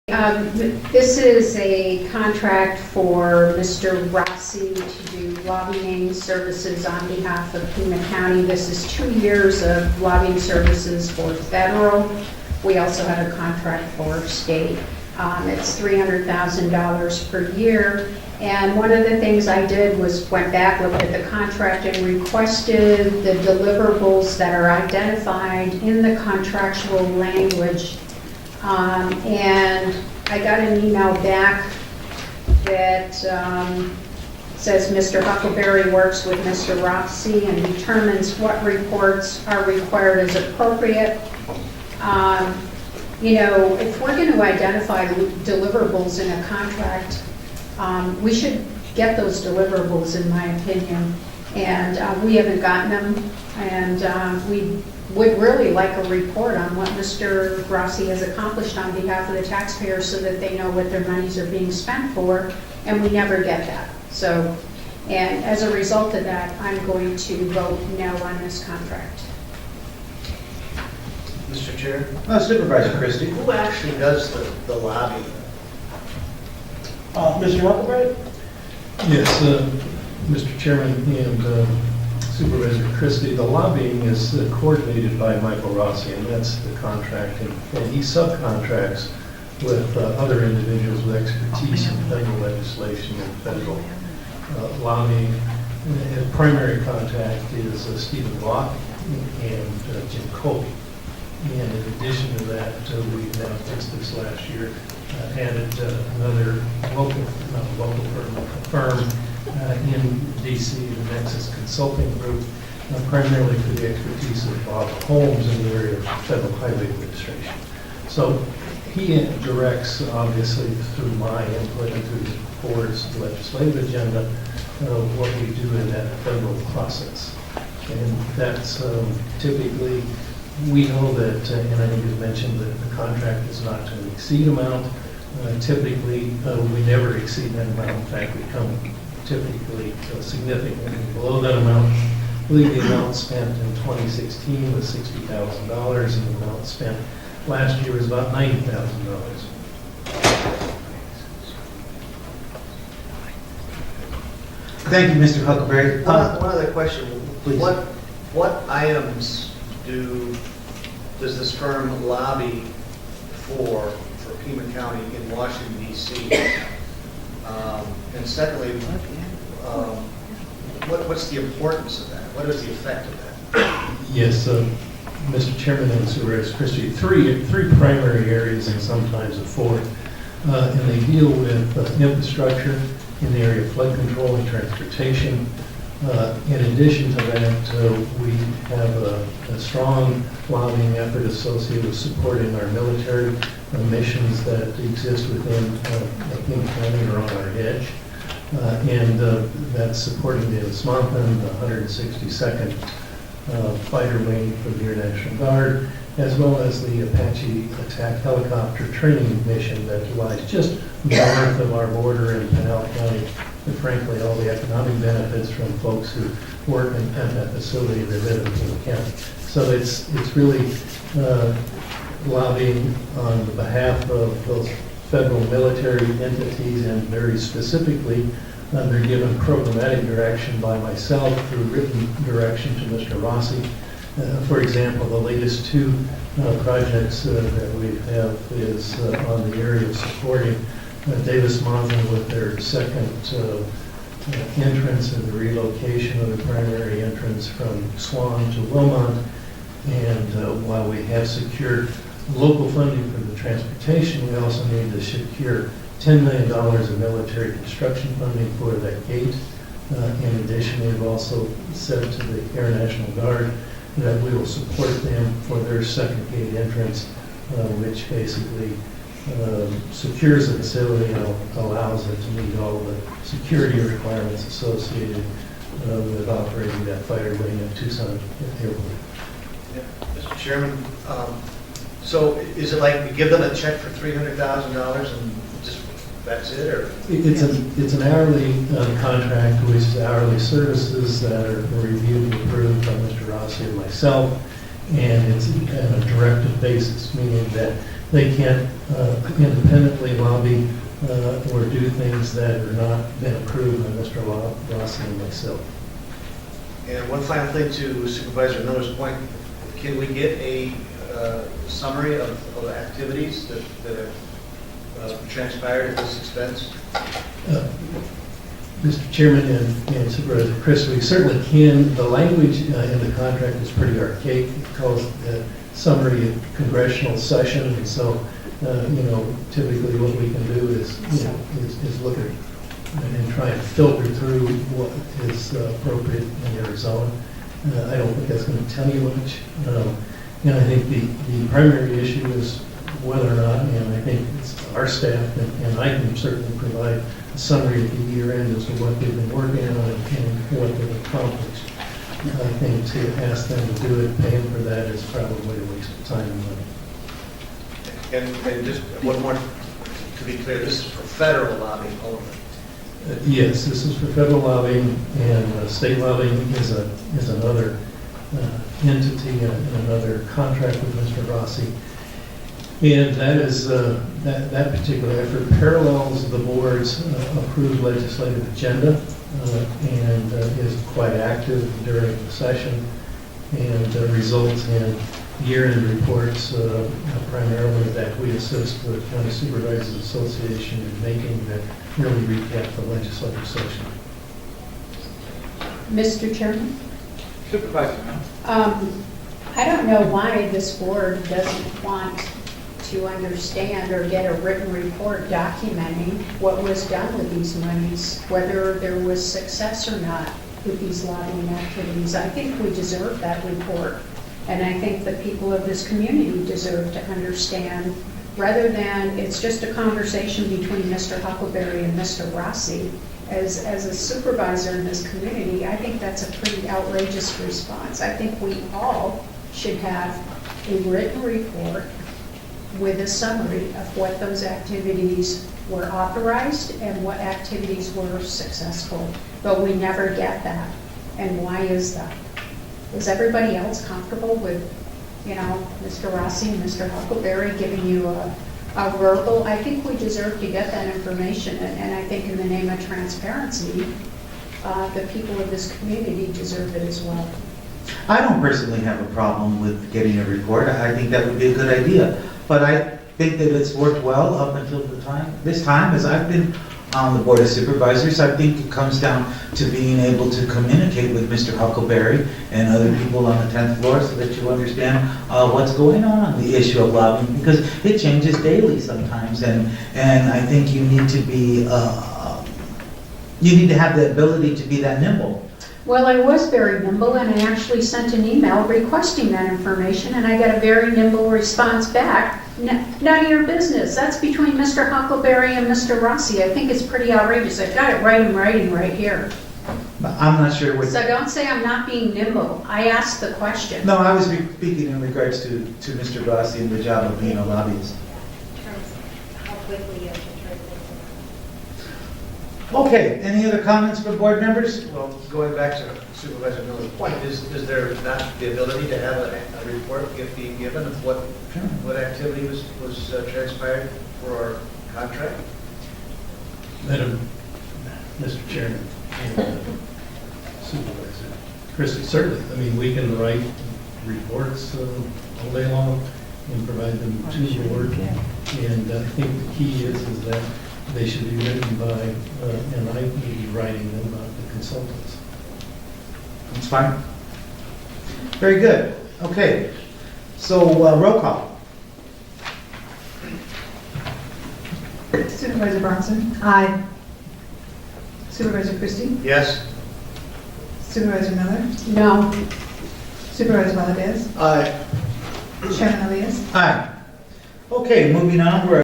This is a contract for Mr. Racy to do lobbying services on behalf of Pima County. This is 2 years of lobbying services for federal. We also have a contract for state. It's $300,000 per year. And one of the things I did was went back, looked at the contract, and requested the deliverables that are identified in the contractual language. And I got an email back that says Mr. Huckleberry works with Mr. Racy and determines what reports are required as appropriate. You know, if we're going to identify deliverables in a contract, we should get those deliverables, in my opinion. And we haven't gotten them, and we would really like a report on what Mr. Racy has accomplished on behalf of the taxpayers so that they know what their monies are being spent for, and we never get that. So, and as a result of that, I'm going to vote no on this contract. Mr. Chair? Supervisor Christie. Who actually does the lobbying? Mr. Huckleberry? Yes, Mr. Chairman and Supervisor Christie, the lobbying is coordinated by Michael Racy, and that's the contract, and he subcontracts with other individuals with expertise in federal legislation and federal lobbying. His primary contact is Stephen Block and Jim Colby. And in addition to that, we now, since this last year, added another local firm in DC, the Nexus Consulting Group, primarily for the expertise of Bob Holmes in the area of federal highway administration. So he directs, obviously, through my input and through the board's legislative agenda, what we do in that federal process. And that's typically, we know that, and I think you mentioned that the contract is not to exceed amount. Typically, we never exceed that amount. In fact, we come typically significantly below that amount. I believe the amount spent in 2016 was $60,000, and the amount spent last year was about $90,000. Thank you, Mr. Huckleberry. One other question. Please. What items does this firm lobby for Pima County in Washington, D.C.? And secondly, what's the importance of that? What is the effect of that? Yes, Mr. Chairman and Supervisor Christie, three primary areas and sometimes a fourth, and they deal with infrastructure in the area of flood control and transportation. In addition to that, we have a strong lobbying effort associated with supporting our military missions that exist within Pima County or on our edge. And that's supporting the Smonton, the 162nd Fighter Wing for the Air National Guard, as well as the Apache attack helicopter training mission that lies just north of our border in Pinal County. And frankly, all the economic benefits from folks who work at that facility that live in Pima County. So it's really lobbying on the behalf of those federal military entities, and very specifically, they're given programmatic direction by myself through written direction to Mr. Racy. For example, the latest two projects that we have is on the area of supporting Davis Monthan with their second entrance and the relocation of the primary entrance from Swan to Wilmont. And while we have secured local funding for the transportation, we also need to secure $10 million of military construction funding for that gate. In addition, we've also said to the Air National Guard that we will support them for their second gate entrance, which basically secures the facility and allows it to meet all the security requirements associated with operating that fighter wing at Tucson Airport. Yeah. Mr. Chairman, so is it like we give them a check for $300,000 and just that's it, or? It's an hourly contract, which is hourly services that are reviewed and approved by Mr. Racy and myself, and it's on a directive basis, meaning that they can't independently lobby or do things that are not been approved by Mr. Racy and myself. And one final thing to Supervisor Miller's point, can we get a summary of activities that have transpired at this expense? Mr. Chairman and Supervisor Chris, we certainly can. The language in the contract is pretty archaic. It calls it a summary of congressional session, and so, typically what we can do is look at and try and filter through what is appropriate in Arizona. I don't think that's going to tell you much. And I think the primary issue is whether or not, and I think it's our staff, and I can certainly provide a summary at the year end as to what they've been working on and what they've accomplished. I think to ask them to do it, paying for that is probably a waste of time and money. And just one more, to be clear, this is for federal lobbying only. Yes, this is for federal lobbying, and state lobbying is another entity and another contract with Mr. Racy. And that is, that particular effort parallels the board's approved legislative agenda and is quite active during the session and results in year-end reports primarily that we assist the County Supervisors Association in making that really recap the legislative session. Mr. Chairman? Supervisor, I don't know why this board doesn't want to understand or get a written report documenting what was done with these monies, whether there was success or not with these lobbying activities. I think we deserve that report. And I think the people of this community deserve to understand, rather than it's just a conversation between Mr. Huckleberry and Mr. Racy. As a supervisor in this community, I think that's a pretty outrageous response. I think we all should have a written report with a summary of what those activities were authorized and what activities were successful. But we never get that. And why is that? Is everybody else comfortable with, Mr. Racy and Mr. Huckleberry giving you a verbal? I think we deserve to get that information, and I think in the name of transparency, the people of this community deserve it as well. I don't personally have a problem with getting a report. I think that would be a good idea. But I think that it's worked well up until this time, as I've been on the Board of Supervisors. I think it comes down to being able to communicate with Mr. Huckleberry and other people on the 10th floor so that you understand what's going on the issue of lobbying, because it changes daily sometimes, and I think you need to be, you need to have the ability to be that nimble. Well, I was very nimble, and I actually sent an email requesting that information, and I got a very nimble response back. None of your business. That's between Mr. Huckleberry and Mr. Racy. I think it's pretty outrageous. I've got it right in writing right here. I'm not sure what... So don't say I'm not being nimble. I asked the question. No, I was speaking in regards to Mr. Racy and the job of being a lobbyist. How quickly you have to try to. Okay, any other comments from board members? Well, going back to Supervisor Miller's point, is there not the ability to have a report be given of what activity was transpired for our contract? Mr. Chairman and Supervisor Chris, certainly. I mean, we can write reports all day long and provide them to the board. And I think the key is that they should be written by, and I will be writing them, not the consultants. That's fine. Very good. Okay. So roll call. Supervisor Bronson? Aye. Supervisor Christie? Yes? Supervisor Miller? No. Supervisor Valadez? Aye. Chairman Elias? Aye. Okay, moving on. We're